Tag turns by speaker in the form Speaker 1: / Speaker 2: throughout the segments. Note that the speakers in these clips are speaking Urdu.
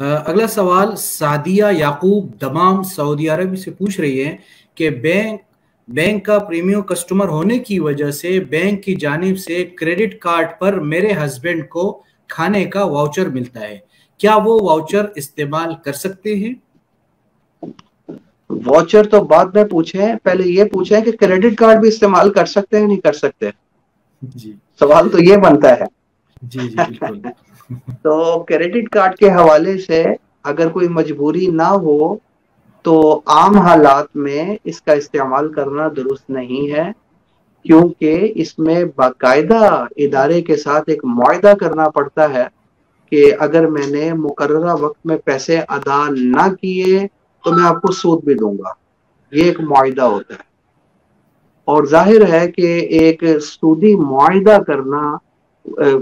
Speaker 1: اگلا سوال سعدیہ یعقوب دمام سعودی عرب سے پوچھ رہی ہیں کہ بینک کا پریمیوم کسٹمر ہونے کی وجہ سے بینک کی جانب سے کریڈٹ کارڈ پر میرے ہسبینڈ کو کھانے کا واؤچر ملتا ہے، کیا وہ واؤچر استعمال کر سکتے ہیں؟
Speaker 2: واچر تو بعد میں پوچھیں، پہلے یہ پوچھیں کہ کریڈٹ کارڈ بھی استعمال کر سکتے ہیں نہیں کر سکتے؟
Speaker 1: جی
Speaker 2: سوال تو یہ بنتا ہے.
Speaker 1: جی جی بالکل.
Speaker 2: تو کریڈٹ کارڈ کے حوالے سے اگر کوئی مجبوری نہ ہو تو عام حالات میں اس کا استعمال کرنا درست نہیں ہے، کیونکہ اس میں باقاعدہ ادارے کے ساتھ ایک معاہدہ کرنا پڑتا ہے کہ اگر میں نے مقررہ وقت میں پیسے ادا نہ کیے تو میں آپ کو سود بھی دوں گا. یہ ایک معاہدہ ہوتا ہے، اور ظاہر ہے کہ ایک سودی معاہدہ کرنا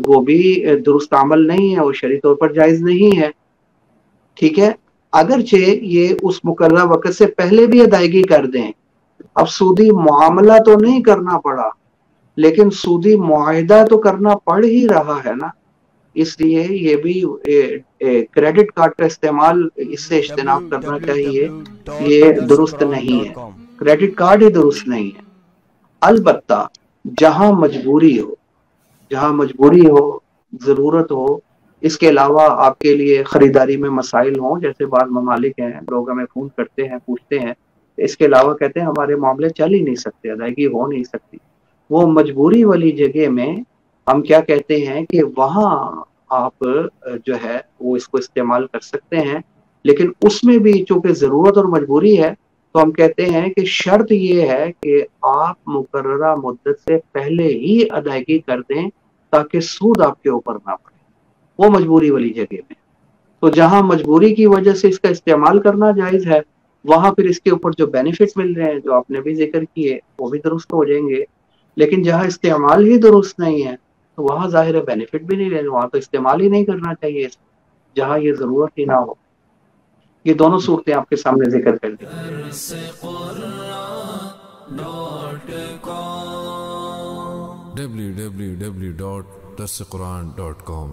Speaker 2: وہ بھی درست عمل نہیں ہے، وہ شرعی طور پر جائز نہیں ہے. ٹھیک ہے، اگرچہ یہ اس مقررہ وقت سے پہلے بھی ادائیگی کر دیں، اب سودی معاملہ تو نہیں کرنا پڑا لیکن سودی معاہدہ تو کرنا پڑ ہی رہا ہے نا. اس لیے یہ بھی کریڈٹ کارڈ کا استعمال اس سے اجتناب کرنا چاہیے، یہ درست نہیں ہے، کریڈٹ کارڈ ہی درست نہیں ہے. البتہ جہاں مجبوری ہو، ضرورت ہو، اس کے علاوہ آپ کے لیے خریداری میں مسائل ہوں، جیسے بعض ممالک ہیں لوگ ہمیں فون کرتے ہیں پوچھتے ہیں، اس کے علاوہ کہتے ہیں ہمارے معاملے چل ہی نہیں سکتے، ادائیگی ہو نہیں سکتی، وہ مجبوری والی جگہ میں ہم کیا کہتے ہیں کہ وہاں آپ جو ہے وہ اس کو استعمال کر سکتے ہیں. لیکن اس میں بھی چونکہ ضرورت اور مجبوری ہے تو ہم کہتے ہیں کہ شرط یہ ہے کہ آپ مقررہ مدت سے پہلے ہی ادائیگی کر دیں تاکہ سود آپ کے اوپر نہ پڑے، وہ مجبوری والی جگہ میں. تو جہاں مجبوری کی وجہ سے اس کا استعمال کرنا جائز ہے وہاں پھر اس کے اوپر جو بینیفٹ مل رہے ہیں جو آپ نے بھی ذکر کیے وہ بھی درست ہو جائیں گے. لیکن جہاں استعمال ہی درست نہیں ہے تو وہاں ظاہر بینیفٹ بھی نہیں لینا، وہاں تو استعمال ہی نہیں کرنا چاہیے جہاں یہ ضرورت ہی نہ ہو. یہ دونوں صورتیں آپ کے سامنے ذکر کر دی.
Speaker 3: www.darsequran.com